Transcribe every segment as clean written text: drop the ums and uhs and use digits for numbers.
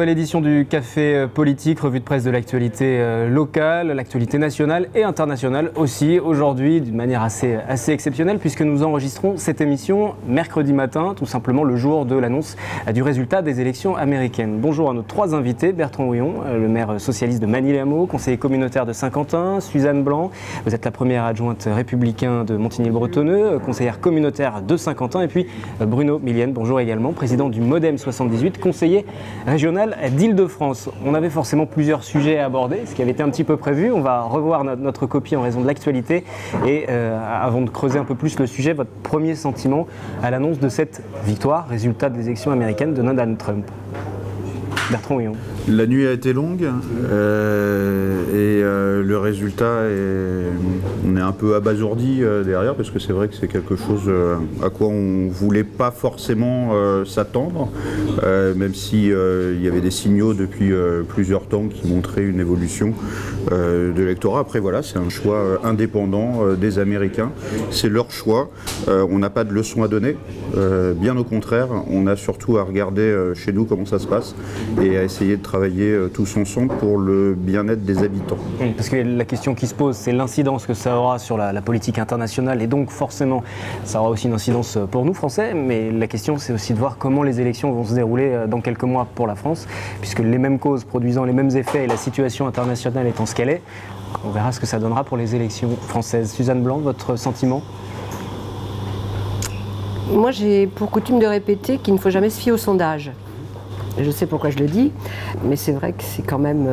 nouvelle édition du Café Politique, revue de presse de l'actualité locale, l'actualité nationale et internationale aussi. Aujourd'hui, d'une manière assez exceptionnelle, puisque nous enregistrons cette émission mercredi matin, tout simplement le jour de l'annonce du résultat des élections américaines. Bonjour à nos trois invités, Bertrand Houillon, le maire socialiste de Manille-les-Hameaux, conseiller communautaire de Saint-Quentin, Suzanne Blanc, vous êtes la première adjointe républicain de Montigny-le-Bretonneux, conseillère communautaire de Saint-Quentin, et puis Bruno Millienne, bonjour également, président du Modem 78, conseiller régional d'Île-de-France. On avait forcément plusieurs sujets à aborder, ce qui avait été un petit peu prévu. On va revoir notre copie en raison de l'actualité. Et avant de creuser un peu plus le sujet, votre premier sentiment à l'annonce de cette victoire, résultat des élections américaines de Donald Trump. Bertrand Houillon. La nuit a été longue le résultat on est un peu abasourdi derrière parce que c'est vrai que c'est quelque chose à quoi on ne voulait pas forcément s'attendre, même si il y avait des signaux depuis plusieurs temps qui montraient une évolution de l'électorat. Après voilà, c'est un choix indépendant des Américains, c'est leur choix, on n'a pas de leçon à donner, bien au contraire, on a surtout à regarder chez nous comment ça se passe et à essayer de travailler tous ensemble pour le bien-être des habitants. Parce que la question qui se pose, c'est l'incidence que ça aura sur la politique internationale et donc forcément ça aura aussi une incidence pour nous Français, mais la question c'est aussi de voir comment les élections vont se dérouler dans quelques mois pour la France, puisque les mêmes causes produisant les mêmes effets et la situation internationale étant ce qu'elle est, on verra ce que ça donnera pour les élections françaises. Suzanne Blanc, votre sentiment ? Moi j'ai pour coutume de répéter qu'il ne faut jamais se fier aux sondages. Je sais pourquoi je le dis, mais c'est vrai que c'est quand même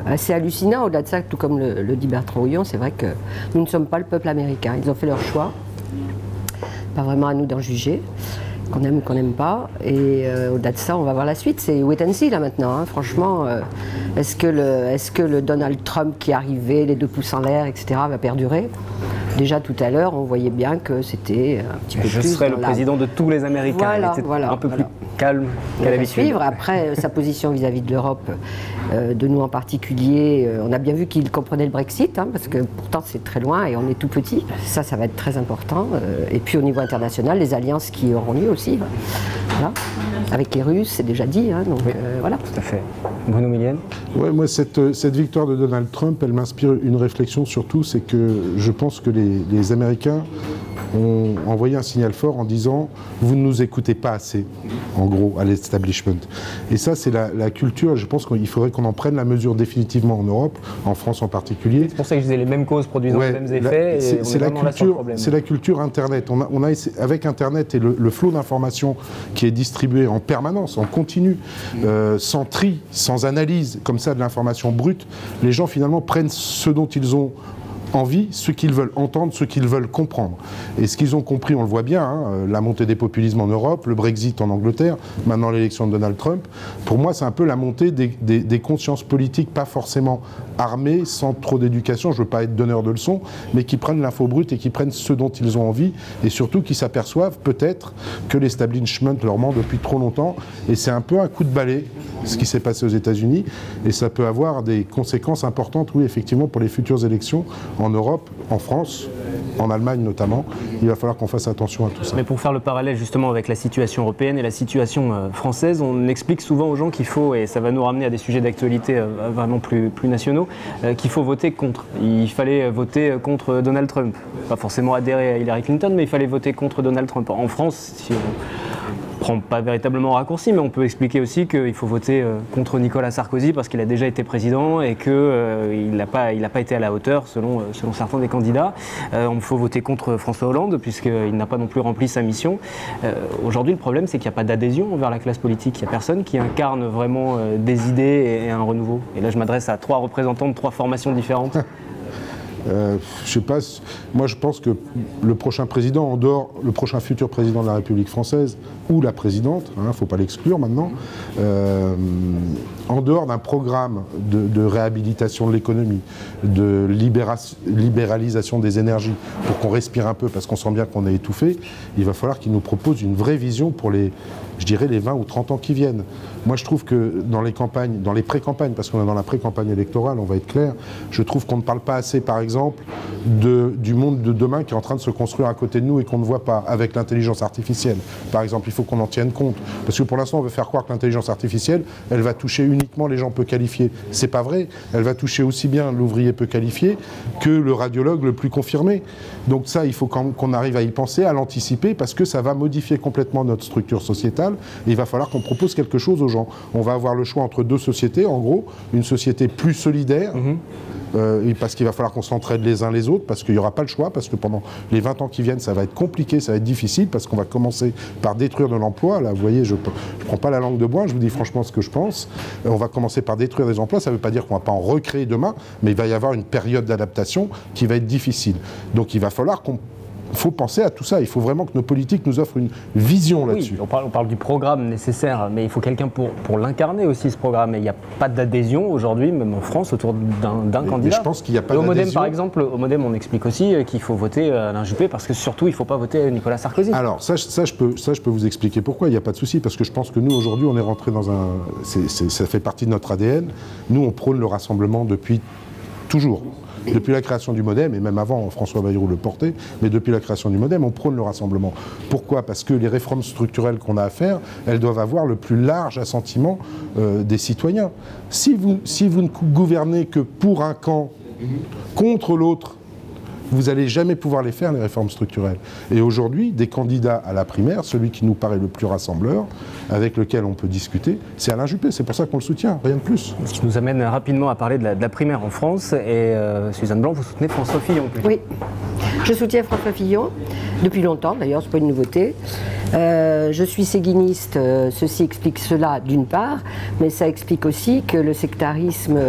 assez hallucinant. Au-delà de ça, tout comme le dit Bertrand Houillon, c'est vrai que nous ne sommes pas le peuple américain. Ils ont fait leur choix. Pas vraiment à nous d'en juger, qu'on aime ou qu'on n'aime pas. Et au-delà de ça, on va voir la suite. C'est wait and see là maintenant. Hein. Franchement, est-ce que le Donald Trump qui est arrivé, les 2 pouces en l'air, etc., va perdurer ? Déjà tout à l'heure, on voyait bien que c'était un petit peu plus... Je serai le président de tous les Américains. Voilà, un peu plus calme qu'à l'habitude. Après, sa position vis-à-vis de l'Europe, de nous en particulier, on a bien vu qu'il comprenait le Brexit, hein, parce que pourtant c'est très loin et on est tout petit. Ça va être très important. Et puis au niveau international, les alliances qui auront lieu aussi. Voilà. Avec les Russes, c'est déjà dit. Hein, donc, oui, voilà. Tout à fait. Bruno Millienne. Ouais, moi, cette victoire de Donald Trump, elle m'inspire une réflexion surtout, c'est que je pense que les Américains ont envoyé un signal fort en disant « vous ne nous écoutez pas assez », en gros, à l'establishment. Et ça, c'est la culture, je pense qu'il faudrait qu'on en prenne la mesure définitivement en Europe, en France en particulier. C'est pour ça que je disais les mêmes causes produisant les mêmes effets, c'est la culture Internet. On a avec Internet et le flot d'informations qui est distribué en permanence, en continu, sans tri, sans analyse, comme ça, de l'information brute, les gens finalement prennent ce dont ils ont envie, ce qu'ils veulent entendre, ce qu'ils veulent comprendre. Et ce qu'ils ont compris, on le voit bien, hein, la montée des populismes en Europe, le Brexit en Angleterre, maintenant l'élection de Donald Trump, pour moi c'est un peu la montée des consciences politiques, pas forcément armées, sans trop d'éducation, je ne veux pas être donneur de leçons, mais qui prennent l'info brute et qui prennent ce dont ils ont envie, et surtout qui s'aperçoivent peut-être que l'establishment leur ment depuis trop longtemps, et c'est un peu un coup de balai, ce qui s'est passé aux États-Unis, et ça peut avoir des conséquences importantes, oui, effectivement, pour les futures élections en Europe, en France, en Allemagne notamment. Il va falloir qu'on fasse attention à tout ça. Mais pour faire le parallèle justement avec la situation européenne et la situation française, on explique souvent aux gens qu'il faut, et ça va nous ramener à des sujets d'actualité vraiment plus nationaux, qu'il faut voter contre. Il fallait voter contre Donald Trump. Pas forcément adhérer à Hillary Clinton, mais il fallait voter contre Donald Trump. En France, si on prend pas véritablement raccourci, mais on peut expliquer aussi qu'il faut voter contre Nicolas Sarkozy parce qu'il a déjà été président et qu'il n'a pas été à la hauteur selon certains des candidats. Il faut voter contre François Hollande puisqu'il n'a pas non plus rempli sa mission. Aujourd'hui, le problème, c'est qu'il n'y a pas d'adhésion envers la classe politique. Il n'y a personne qui incarne vraiment des idées et un renouveau. Et là, je m'adresse à 3 représentants de 3 formations différentes. Je sais pas, moi je pense que le prochain président, le prochain futur président de la République française, ou la présidente, il ne faut pas l'exclure maintenant, en dehors d'un programme de réhabilitation de l'économie, de libéralisation des énergies, pour qu'on respire un peu, parce qu'on sent bien qu'on est étouffé, il va falloir qu'il nous propose une vraie vision pour les je dirais les 20 ou 30 ans qui viennent. Moi, je trouve que dans les campagnes, dans les pré-campagnes, parce qu'on est dans la pré-campagne électorale, on va être clair, je trouve qu'on ne parle pas assez, par exemple, du monde de demain qui est en train de se construire à côté de nous et qu'on ne voit pas, avec l'intelligence artificielle. Par exemple, il faut qu'on en tienne compte. Parce que pour l'instant, on veut faire croire que l'intelligence artificielle, elle va toucher uniquement les gens peu qualifiés. C'est pas vrai. Elle va toucher aussi bien l'ouvrier peu qualifié que le radiologue le plus confirmé. Donc ça, il faut qu'on arrive à y penser, à l'anticiper, parce que ça va modifier complètement notre structure sociétale. Et il va falloir qu'on propose quelque chose aux gens. On va avoir le choix entre deux sociétés, en gros, une société plus solidaire, parce qu'il va falloir qu'on s'entraide les uns les autres, parce qu'il n'y aura pas le choix, parce que pendant les 20 ans qui viennent, ça va être compliqué, ça va être difficile, parce qu'on va commencer par détruire de l'emploi. Là, vous voyez, je ne prends pas la langue de bois, je vous dis franchement ce que je pense. On va commencer par détruire des emplois, ça ne veut pas dire qu'on ne va pas en recréer demain, mais il va y avoir une période d'adaptation qui va être difficile. Donc il va falloir qu'on... Il faut penser à tout ça, il faut vraiment que nos politiques nous offrent une vision là-dessus. Oui, on parle du programme nécessaire, mais il faut quelqu'un pour l'incarner aussi, ce programme. Et il n'y a pas d'adhésion aujourd'hui, même en France, autour d'un candidat. Je pense qu'il n'y a pas d'adhésion. Au Modem, par exemple, au Modem, on explique aussi qu'il faut voter Alain Juppé, parce que surtout, il ne faut pas voter Nicolas Sarkozy. Alors, ça, je peux vous expliquer pourquoi, il n'y a pas de souci, parce que je pense que nous, aujourd'hui, on est rentré dans un... ça fait partie de notre ADN. Nous, on prône le rassemblement depuis toujours. Depuis la création du Modem, et même avant, François Bayrou le portait, mais depuis la création du Modem, on prône le rassemblement. Pourquoi? Parce que les réformes structurelles qu'on a à faire, elles doivent avoir le plus large assentiment des citoyens. Si vous ne gouvernez que pour un camp, contre l'autre, vous n'allez jamais pouvoir les faire, les réformes structurelles. Et aujourd'hui, des candidats à la primaire, celui qui nous paraît le plus rassembleur, avec lequel on peut discuter, c'est Alain Juppé. C'est pour ça qu'on le soutient, rien de plus. Ce qui nous amène rapidement à parler de la primaire en France. Et Suzanne Blanc, vous soutenez François Fillon plutôt. Oui, je soutiens François Fillon, depuis longtemps d'ailleurs, ce n'est pas une nouveauté. Je suis séguiniste, ceci explique cela d'une part, mais ça explique aussi que le sectarisme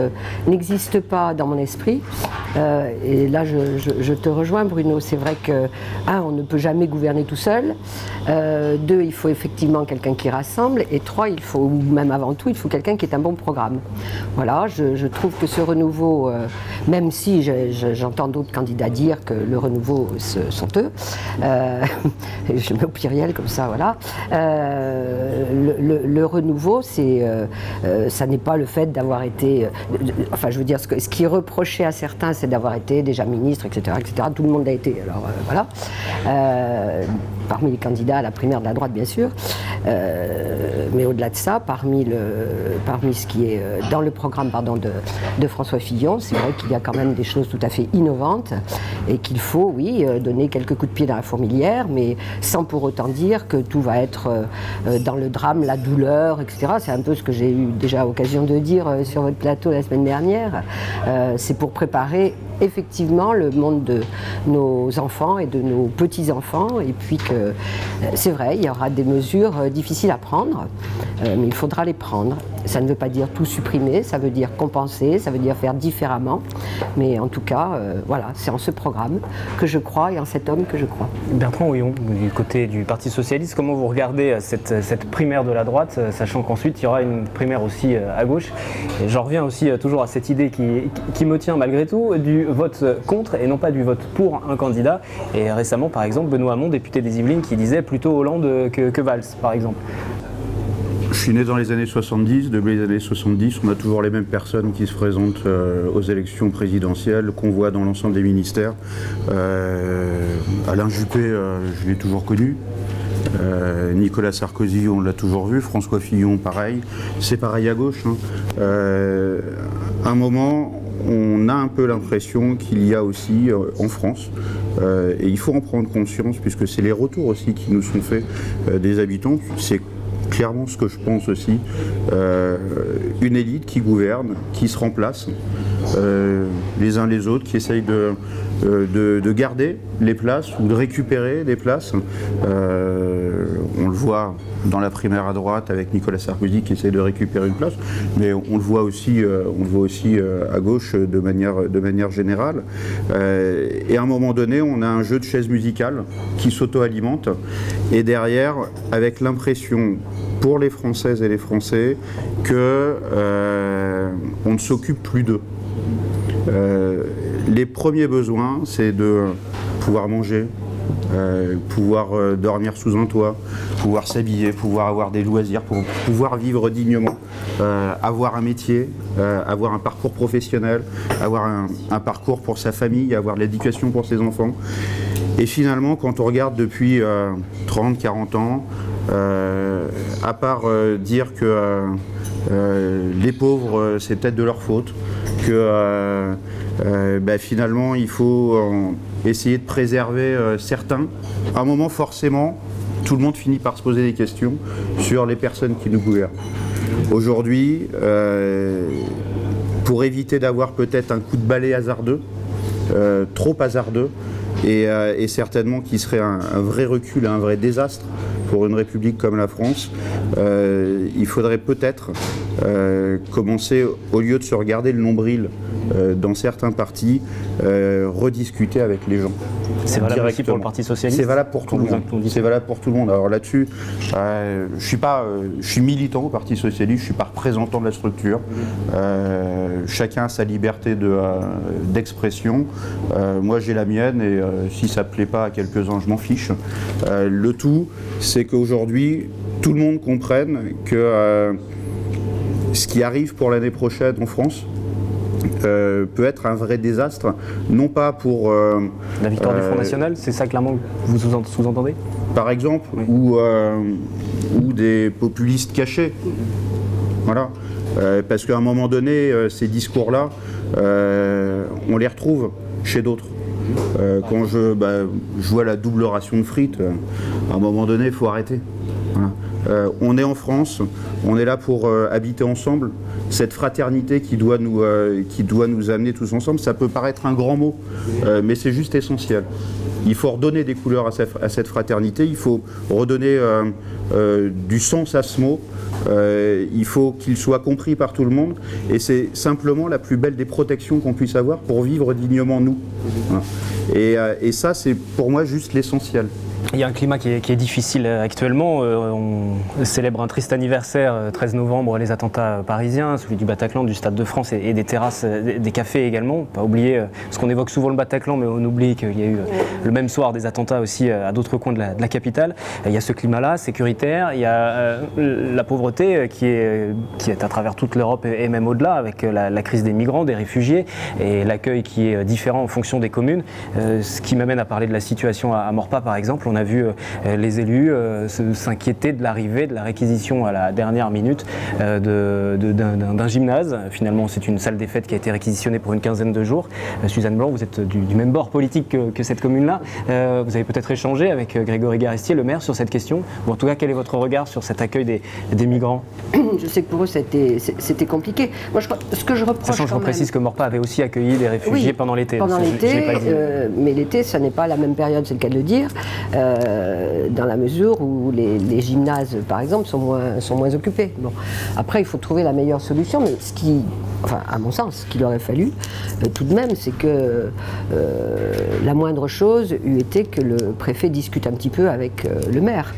n'existe pas dans mon esprit. Et là, je te rejoins, Bruno. C'est vrai que, on ne peut jamais gouverner tout seul. 2, il faut effectivement quelqu'un qui rassemble. Et 3, il faut, ou même avant tout, il faut quelqu'un qui ait un bon programme. Voilà, je trouve que ce renouveau, même si j'entends d'autres candidats dire que le renouveau sont eux, je mets au pluriel comme ça, voilà. Le renouveau, ça n'est pas le fait d'avoir été... enfin, je veux dire, ce qui est reproché à certains, c'est d'avoir été déjà ministre, etc., etc. Tout le monde l'a été, alors voilà. Parmi les candidats à la primaire de la droite, bien sûr. Mais au-delà de ça, parmi ce qui est dans le programme de François Fillon, c'est vrai qu'il y a quand même des choses tout à fait innovantes et qu'il faut, oui, donner quelques coups de pied dans la fourmilière, mais sans pour autant dire que tout va être dans le drame, la douleur, etc. C'est un peu ce que j'ai eu déjà l'occasion de dire sur votre plateau la semaine dernière. C'est pour préparer effectivement le monde de nos enfants et de nos petits-enfants, et puis que c'est vrai, il y aura des mesures difficiles à prendre, mais il faudra les prendre. Ça ne veut pas dire tout supprimer, ça veut dire compenser, ça veut dire faire différemment, mais en tout cas, voilà, c'est en ce programme que je crois et en cet homme que je crois. Bertrand Houillon, du côté du Parti Socialiste, comment vous regardez cette primaire de la droite, sachant qu'ensuite il y aura une primaire aussi à gauche? Et j'en reviens aussi toujours à cette idée qui me tient malgré tout, du vote contre et non pas du vote pour un candidat. Et récemment, par exemple, Benoît Hamon, député des Yvelines, qui disait plutôt Hollande que Valls, par exemple. Je suis né dans les années 70, depuis les années 70, on a toujours les mêmes personnes qui se présentent aux élections présidentielles, qu'on voit dans l'ensemble des ministères. Alain Juppé, je l'ai toujours connu. Nicolas Sarkozy, on l'a toujours vu. François Fillon, pareil. C'est pareil à gauche. À un moment, on a un peu l'impression qu'il y a aussi en France, et il faut en prendre conscience, puisque c'est les retours aussi qui nous sont faits des habitants. C'est clairement ce que je pense aussi, une élite qui gouverne, qui se remplace les uns les autres, qui essayent de garder les places ou de récupérer des places. On le voit dans la primaire à droite avec Nicolas Sarkozy qui essaie de récupérer une place, mais on le voit aussi à gauche de manière générale. Et à un moment donné, on a un jeu de chaises musicales qui s'auto-alimente, et derrière, avec l'impression pour les Françaises et les Français que on ne s'occupe plus d'eux. Les premiers besoins, c'est de pouvoir manger, pouvoir dormir sous un toit, pouvoir s'habiller, pouvoir avoir des loisirs, pour pouvoir vivre dignement, avoir un métier, avoir un parcours professionnel, avoir un parcours pour sa famille, avoir de l'éducation pour ses enfants. Et finalement, quand on regarde depuis 30, 40 ans, à part dire que les pauvres, c'est peut-être de leur faute, que finalement, il faut essayer de préserver certains. À un moment, forcément, tout le monde finit par se poser des questions sur les personnes qui nous gouvernent. Aujourd'hui, pour éviter d'avoir peut-être un coup de balai hasardeux, trop hasardeux, et certainement qui serait un vrai recul, un vrai désastre pour une république comme la France, il faudrait peut-être commencer, au lieu de se regarder le nombril dans certains partis, rediscuter avec les gens. C'est valable aussi pour le Parti Socialiste. C'est valable pour tout le monde. C'est valable pour tout le monde. Alors là-dessus, je suis militant au Parti Socialiste, je ne suis pas représentant de la structure. Chacun a sa liberté d'expression. Moi, j'ai la mienne et si ça ne plaît pas à quelques-uns, je m'en fiche. Le tout, c'est qu'aujourd'hui, tout le monde comprenne que ce qui arrive pour l'année prochaine en France peut être un vrai désastre, non pas pour... la victoire du Front National, c'est ça clairement que vous sous-entendez? Par exemple, oui. ou des populistes cachés. Voilà. Parce qu'à un moment donné, ces discours-là, on les retrouve chez d'autres. Quand je vois la double ration de frites, à un moment donné, il faut arrêter. Voilà. On est en France, on est là pour habiter ensemble. Cette fraternité qui doit nous amener tous ensemble, ça peut paraître un grand mot, mais c'est juste essentiel. Il faut redonner des couleurs à cette fraternité, il faut redonner du sens à ce mot, il faut qu'il soit compris par tout le monde, et c'est simplement la plus belle des protections qu'on puisse avoir pour vivre dignement nous. Voilà. Et ça, c'est pour moi juste l'essentiel. Il y a un climat qui est difficile actuellement. On célèbre un triste anniversaire, 13 novembre, les attentats parisiens, celui du Bataclan, du Stade de France et des terrasses, des cafés également. Pas oublier, parce qu'on évoque souvent le Bataclan, mais on oublie qu'il y a eu le même soir des attentats aussi à d'autres coins de la capitale. Il y a ce climat-là, sécuritaire. Il y a la pauvreté qui est à travers toute l'Europe et même au-delà, avec la crise des migrants, des réfugiés, et l'accueil qui est différent en fonction des communes. Ce qui m'amène à parler de la situation à Maurepas, par exemple. On a vu les élus s'inquiéter de l'arrivée, de la réquisition à la dernière minute d'un gymnase. Finalement, c'est une salle des fêtes qui a été réquisitionnée pour une quinzaine de jours. Suzanne Blanc, vous êtes du même bord politique que cette commune-là. Vous avez peut-être échangé avec Grégory Garestier, le maire, sur cette question. Ou en tout cas, quel est votre regard sur cet accueil des migrants? Je sais que pour eux, c'était compliqué. Moi, ce que je reproche. Sachant que je précise que Maurepas avait aussi accueilli des réfugiés pendant l'été. Pendant l'été, mais l'été, ça n'est pas la même période, c'est le cas de le dire. Dans la mesure où les gymnases, par exemple, sont moins occupés. Bon. Après, il faut trouver la meilleure solution, mais à mon sens, ce qu'il aurait fallu, tout de même, c'est que la moindre chose eût été que le préfet discute un petit peu avec le maire.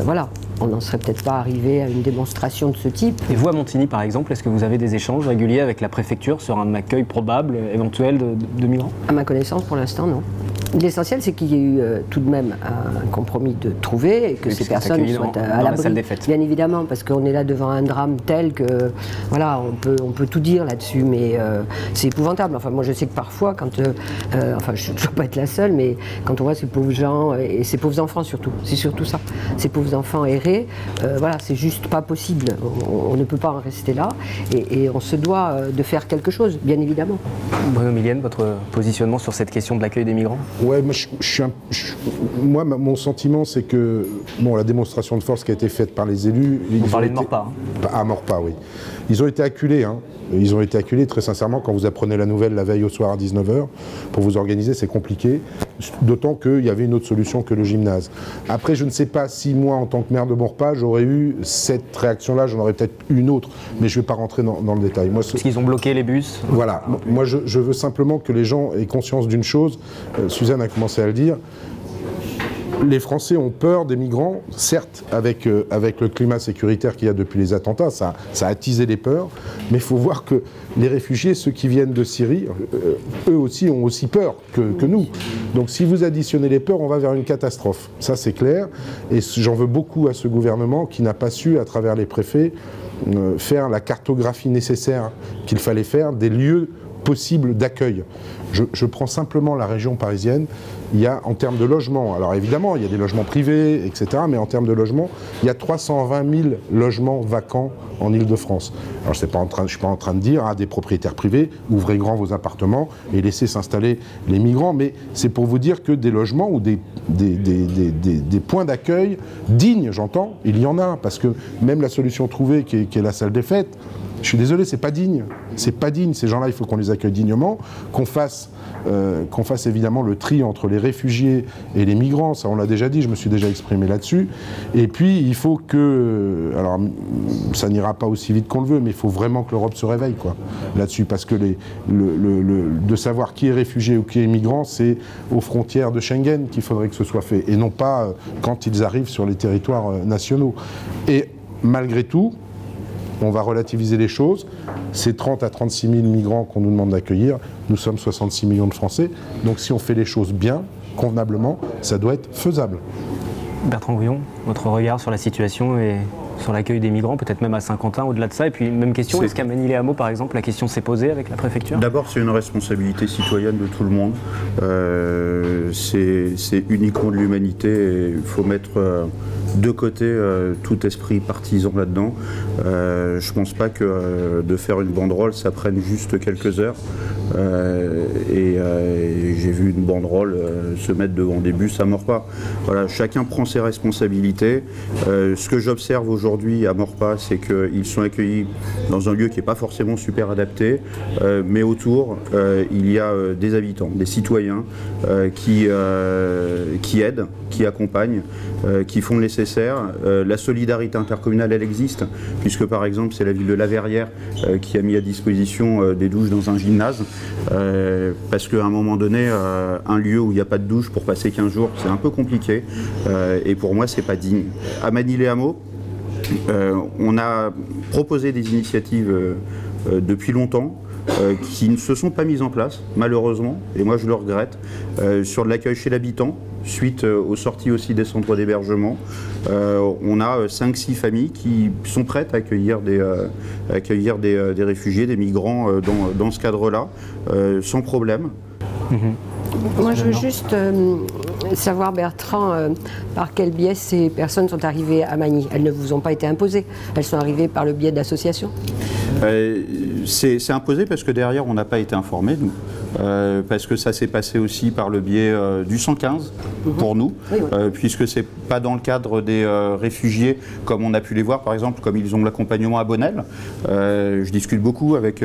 Voilà. On n'en serait peut-être pas arrivé à une démonstration de ce type. Et vous, à Montigny, par exemple, est-ce que vous avez des échanges réguliers avec la préfecture sur un accueil probable, éventuel de migrants? À ma connaissance, pour l'instant, non. L'essentiel, c'est qu'il y ait eu tout de même un compromis de trouver et que ces personnes soient à l'abri. Bien évidemment, parce qu'on est là devant un drame tel que, voilà, on peut tout dire là-dessus, mais c'est épouvantable. Enfin, moi, je sais que parfois, quand, je ne dois pas être la seule, mais quand on voit ces pauvres gens et ces pauvres enfants surtout, c'est surtout ça, ces pauvres enfants errés, voilà, c'est juste pas possible. On ne peut pas en rester là et on se doit de faire quelque chose, bien évidemment. Bruno Millienne, votre positionnement sur cette question de l'accueil des migrants? Ouais, moi, mon sentiment, c'est que la démonstration de force qui a été faite par les élus... Vous parlez de Maurepas. À Maurepas, oui. Ils ont été acculés, hein. Ils ont été acculés, très sincèrement, quand vous apprenez la nouvelle la veille au soir à 19h. Pour vous organiser, c'est compliqué. D'autant qu'il y avait une autre solution que le gymnase. Après, je ne sais pas si moi, en tant que maire de Maurepas, j'aurais eu cette réaction-là, j'en aurais peut-être une autre, mais je ne vais pas rentrer dans le détail. Parce qu'ils ont bloqué les bus? Voilà. Moi, je veux simplement que les gens aient conscience d'une chose. Suzanne a commencé à le dire. les Français ont peur des migrants, certes, avec le climat sécuritaire qu'il y a depuis les attentats, ça a attisé les peurs, mais il faut voir que les réfugiés, ceux qui viennent de Syrie, eux aussi ont aussi peur que nous. Donc si vous additionnez les peurs, on va vers une catastrophe. Ça, c'est clair. Et j'en veux beaucoup à ce gouvernement qui n'a pas su, à travers les préfets, faire la cartographie nécessaire qu'il fallait faire des lieux possibles d'accueil. Je prends simplement la région parisienne. Il y a, en termes de logement, alors évidemment, il y a des logements privés, etc., mais en termes de logement, il y a 320 000 logements vacants en Ile-de-France. Alors je ne suis pas en train de dire à des propriétaires privés, ouvrez grand vos appartements et laissez s'installer les migrants, mais c'est pour vous dire que des logements ou des points d'accueil dignes, j'entends, il y en a, parce que même la solution trouvée, qui est la salle des fêtes, je suis désolé, c'est pas digne. C'est pas digne. Ces gens-là, il faut qu'on les accueille dignement, qu'on fasse évidemment le tri entre les réfugiés et les migrants. Ça, on l'a déjà dit, je me suis déjà exprimé là-dessus. Et puis, il faut que... Alors, ça n'ira pas aussi vite qu'on le veut, mais il faut vraiment que l'Europe se réveille, quoi, là-dessus. Parce que de savoir qui est réfugié ou qui est migrant, c'est aux frontières de Schengen qu'il faudrait que ce soit fait, et non pas quand ils arrivent sur les territoires nationaux. Et malgré tout, on va relativiser les choses. C'est 30 à 36 000 migrants qu'on nous demande d'accueillir. Nous sommes 66 millions de Français. Donc si on fait les choses bien, convenablement, ça doit être faisable. Bertrand Gouillon, votre regard sur la situation et sur l'accueil des migrants, peut-être même à Saint-Quentin, au-delà de ça. Et puis, même question, est-ce qu'à Manille-les-Hameaux, par exemple, la question s'est posée avec la préfecture? D'abord, c'est une responsabilité citoyenne de tout le monde. C'est uniquement de l'humanité et il faut mettre de côté tout esprit partisan là-dedans. Je pense pas que de faire une banderole, ça prenne juste quelques heures. J'ai vu une banderole se mettre devant des bus, ça mord pas. Voilà, chacun prend ses responsabilités. Ce que j'observe aujourd'hui à Maurepas, c'est qu'ils sont accueillis dans un lieu qui n'est pas forcément super adapté, mais autour, il y a des habitants, des citoyens qui aident, qui accompagnent, qui font le nécessaire. La solidarité intercommunale, elle existe, puisque par exemple, c'est la ville de La Verrière qui a mis à disposition des douches dans un gymnase, parce qu'à un moment donné, un lieu où il n'y a pas de douche pour passer 15 jours, c'est un peu compliqué, et pour moi, c'est pas digne. À Manille-les-Hameaux, on a proposé des initiatives depuis longtemps, qui ne se sont pas mises en place, malheureusement, et moi je le regrette, sur de l'accueil chez l'habitant, suite aux sorties aussi des centres d'hébergement. On a 5-6 familles qui sont prêtes à accueillir des réfugiés, des migrants dans ce cadre-là, sans problème. Moi, je veux juste savoir, Bertrand, par quel biais ces personnes sont arrivées à Magny. Elles ne vous ont pas été imposées, elles sont arrivées par le biais d'associations. C'est imposé parce que derrière, on n'a pas été informés, nous. Parce que ça s'est passé aussi par le biais du 115 pour nous, oui, oui. Puisque c'est pas dans le cadre des réfugiés comme on a pu les voir, par exemple, comme ils ont l'accompagnement à Bonnel. Je discute beaucoup avec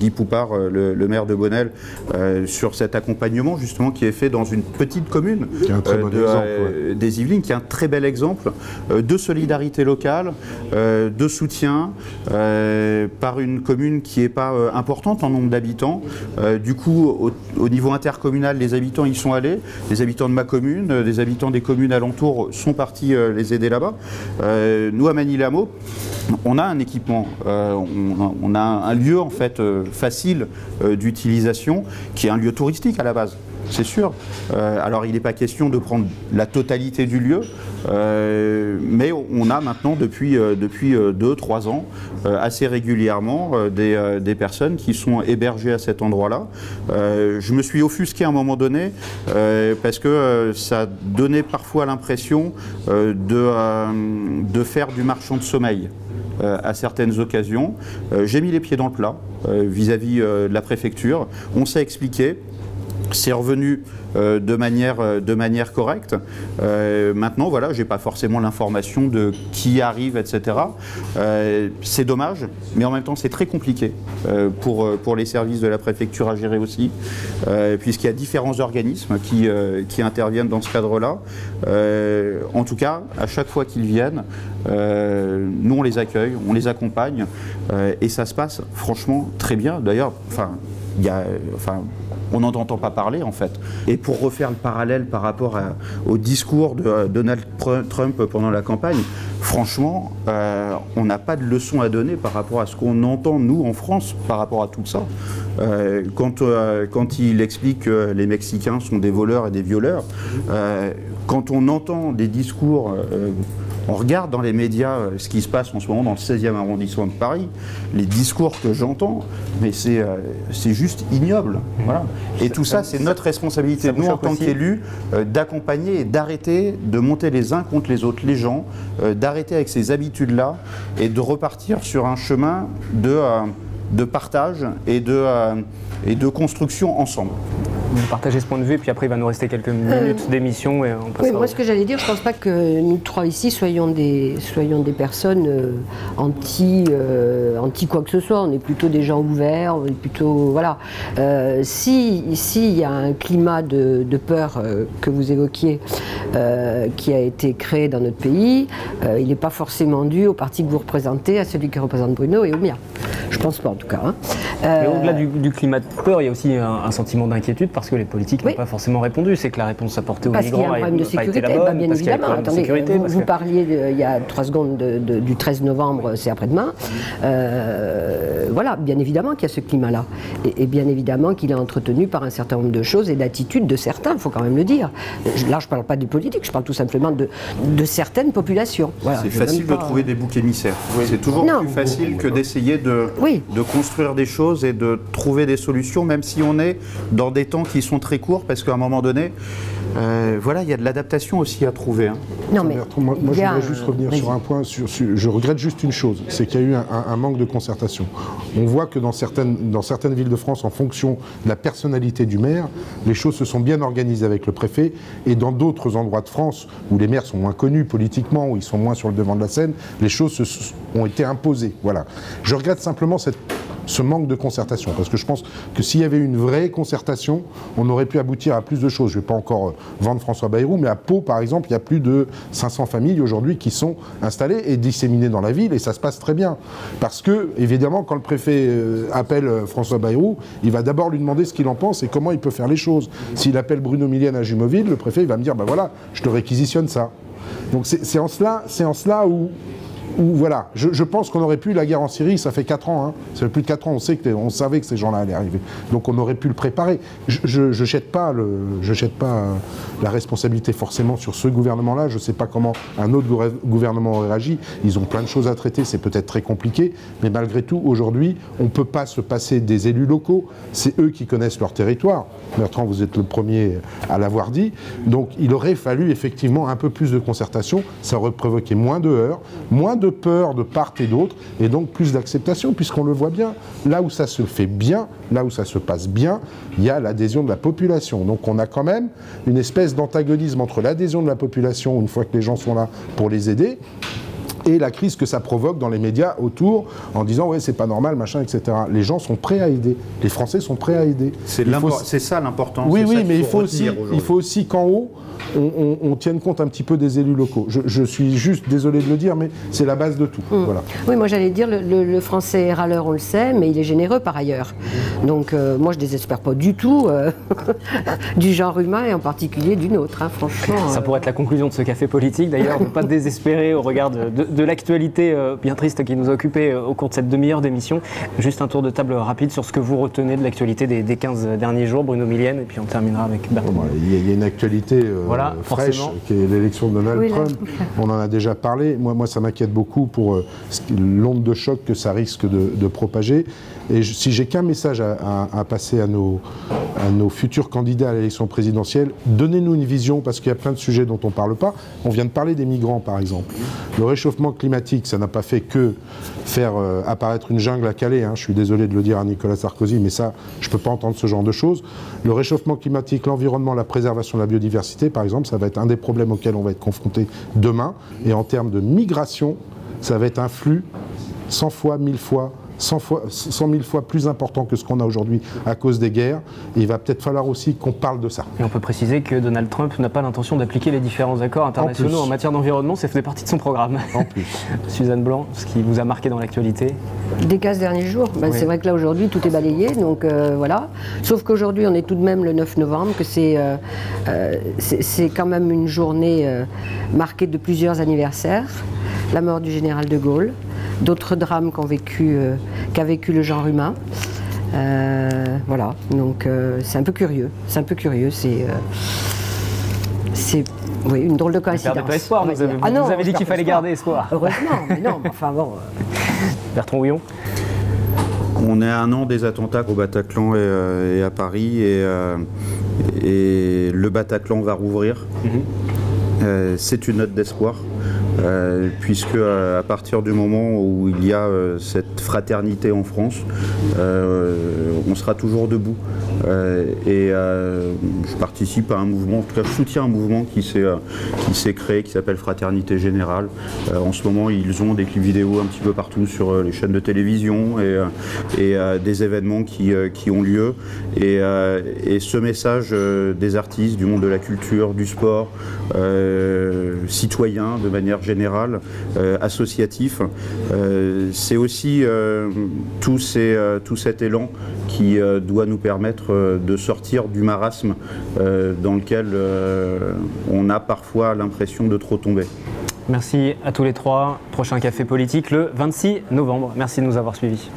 Guy Poupard, le maire de Bonnel, sur cet accompagnement justement qui est fait dans une petite commune des Yvelines, qui est un très bel exemple de solidarité locale, de soutien par une commune qui n'est pas importante en nombre d'habitants. Du coup, au niveau intercommunal, les habitants y sont allés, les habitants de ma commune, des habitants des communes alentours sont partis les aider là-bas. Nous, à Manille-les-Hameaux, on a un équipement, on a un lieu en fait facile d'utilisation, qui est un lieu touristique à la base. C'est sûr. Alors, il n'est pas question de prendre la totalité du lieu, mais on a maintenant, depuis 2-3 ans, assez régulièrement, des personnes qui sont hébergées à cet endroit-là. Je me suis offusqué à un moment donné, parce que ça donnait parfois l'impression de faire du marchand de sommeil. À certaines occasions. J'ai mis les pieds dans le plat vis-à-vis de la préfecture. On s'est expliqué. C'est revenu de manière correcte. Maintenant, voilà, j'ai pas forcément l'information de qui arrive, etc. C'est dommage, mais en même temps, c'est très compliqué pour les services de la préfecture à gérer aussi, puisqu'il y a différents organismes qui interviennent dans ce cadre-là. En tout cas, à chaque fois qu'ils viennent, nous, on les accueille, on les accompagne, et ça se passe franchement très bien. D'ailleurs, on n'en entend pas parler en fait. Et pour refaire le parallèle par rapport au discours de Donald Trump pendant la campagne, franchement, on n'a pas de leçon à donner par rapport à ce qu'on entend nous en France par rapport à tout ça. Quand il explique que les Mexicains sont des voleurs et des violeurs, quand on entend des discours, on regarde dans les médias ce qui se passe en ce moment dans le 16e arrondissement de Paris, les discours que j'entends, mais c'est juste ignoble. Voilà. Et tout ça, c'est notre responsabilité, nous en tant qu'élus, d'accompagner et d'arrêter de monter les uns contre les autres les gens, d'arrêter avec ces habitudes-là et de repartir sur un chemin de partage et de construction ensemble. Vous partagez ce point de vue, et puis après il va nous rester quelques minutes d'émission. Et on oui, moi ce que j'allais dire, je ne pense pas que nous trois ici soyons des personnes anti quoi que ce soit. On est plutôt des gens ouverts, on est plutôt. Voilà. S'il y a un climat de peur que vous évoquiez qui a été créé dans notre pays, il n'est pas forcément dû au parti que vous représentez, à celui qui représente Bruno et au mien. Je pense pas en tout cas. Hein. Mais au-delà du climat de peur, il y a aussi un sentiment d'inquiétude parce que les politiques n'ont pas forcément répondu. C'est que la réponse apportée aux migrants n'a pas été la bonne. Bien évidemment. Attendez, vous parliez il y a 3 secondes du 13 novembre, c'est après-demain. Voilà, bien évidemment qu'il y a ce climat-là. Et bien évidemment qu'il est entretenu par un certain nombre de choses et d'attitudes de certains, il faut quand même le dire. Là, je ne parle pas des politiques, je parle tout simplement de certaines populations. Voilà, c'est facile de trouver des boucs émissaires. Oui. C'est toujours plus facile que d'essayer de construire des choses et de trouver des solutions, même si on est dans des temps qui sont très courts, parce qu'à un moment donné, voilà, il y a de l'adaptation aussi à trouver. Hein. Non, mais moi je voudrais juste revenir sur un point. Je regrette juste une chose, c'est qu'il y a eu un manque de concertation. On voit que dans certaines villes de France, en fonction de la personnalité du maire, les choses se sont bien organisées avec le préfet, et dans d'autres endroits de France, où les maires sont moins connus politiquement, où ils sont moins sur le devant de la scène, les choses ont été imposées. Voilà. Je regrette simplement ce manque de concertation, parce que je pense que s'il y avait une vraie concertation, on aurait pu aboutir à plus de choses. Je ne vais pas encore vendre François Bayrou, mais à Pau, par exemple, il y a plus de 500 familles aujourd'hui qui sont installées et disséminées dans la ville, et ça se passe très bien. Parce que, évidemment, quand le préfet appelle François Bayrou, il va d'abord lui demander ce qu'il en pense et comment il peut faire les choses. S'il appelle Bruno Millienne à Jumoville, le préfet il va me dire, ben voilà, je te réquisitionne ça. Donc c'est en cela où voilà, je pense qu'on aurait pu, la guerre en Syrie, ça fait 4 ans, hein. Ça fait plus de 4 ans, on savait que ces gens-là allaient arriver. Donc on aurait pu le préparer. Je jette pas la responsabilité forcément sur ce gouvernement-là. Je ne sais pas comment un autre gouvernement aurait réagi. Ils ont plein de choses à traiter, c'est peut-être très compliqué, mais malgré tout, aujourd'hui, on ne peut pas se passer des élus locaux. C'est eux qui connaissent leur territoire. Bertrand, vous êtes le premier à l'avoir dit. Donc il aurait fallu effectivement un peu plus de concertation. Ça aurait provoqué moins de heurts, moins de peur de part et d'autre, et donc plus d'acceptation, puisqu'on le voit bien. Là où ça se fait bien, là où ça se passe bien, il y a l'adhésion de la population. Donc on a quand même une espèce d'antagonisme entre l'adhésion de la population, une fois que les gens sont là pour les aider, et la crise que ça provoque dans les médias autour, en disant ouais c'est pas normal, machin, etc. Les gens sont prêts à aider, les Français sont prêts à aider. C'est ça l'important. Oui, mais il faut aussi qu'en haut, on tienne compte un petit peu des élus locaux. Je suis juste désolé de le dire, mais c'est la base de tout. Voilà. Oui, moi j'allais dire, le Français est râleur, on le sait, mais il est généreux par ailleurs. Donc moi je désespère pas du tout du genre humain, et en particulier du nôtre, hein, franchement. Ça pourrait être la conclusion de ce café politique, d'ailleurs, ne pas désespérer au regard de l'actualité bien triste qui nous a occupé au cours de cette demi-heure d'émission. Juste un tour de table rapide sur ce que vous retenez de l'actualité des 15 derniers jours, Bruno Millienne, et puis on terminera avec Bertrand. Il y a une actualité fraîche, qui est l'élection de Donald Trump. On en a déjà parlé. Moi ça m'inquiète beaucoup pour l'onde de choc que ça risque de propager. Et si j'ai qu'un message à passer à nos futurs candidats à l'élection présidentielle, donnez-nous une vision, parce qu'il y a plein de sujets dont on ne parle pas. On vient de parler des migrants, par exemple. Le réchauffement climatique, ça n'a pas fait que faire apparaître une jungle à Calais. Hein. Je suis désolé de le dire à Nicolas Sarkozy, mais ça, je ne peux pas entendre ce genre de choses. Le réchauffement climatique, l'environnement, la préservation de la biodiversité, par exemple, ça va être un des problèmes auxquels on va être confronté demain. Et en termes de migration, ça va être un flux 100 fois, 1000 fois 100 000 fois plus important que ce qu'on a aujourd'hui à cause des guerres. Et il va peut-être falloir aussi qu'on parle de ça. Et on peut préciser que Donald Trump n'a pas l'intention d'appliquer les différents accords internationaux en matière d'environnement, ça faisait partie de son programme. En plus. Suzanne Blanc, ce qui vous a marqué dans l'actualité? Des 15 derniers jours, Oui. C'est vrai que là aujourd'hui tout est balayé, donc voilà. Sauf qu'aujourd'hui on est tout de même le 9 novembre, que c'est quand même une journée marquée de plusieurs anniversaires. La mort du général de Gaulle, d'autres drames qu'a vécu le genre humain. Voilà, donc c'est un peu curieux. C'est oui, une drôle de coïncidence. Ne perdez pas espoir, vous avez dit qu'il fallait garder espoir. Heureusement, mais non, enfin bon. Bertrand Houillon. On est à 1 an des attentats au Bataclan et à Paris, et le Bataclan va rouvrir. C'est une note d'espoir. Puisque à partir du moment où il y a cette fraternité en France, on sera toujours debout. Je participe à un mouvement, en tout cas je soutiens un mouvement qui s'est créé, qui s'appelle Fraternité Générale. En ce moment, ils ont des clips vidéo un petit peu partout sur les chaînes de télévision et des événements qui ont lieu. Et ce message des artistes, du monde de la culture, du sport, citoyens de manière général, associatif. C'est aussi tout cet élan qui doit nous permettre de sortir du marasme dans lequel on a parfois l'impression de trop tomber. Merci à tous les trois. Prochain Café Politique le 26 novembre. Merci de nous avoir suivis.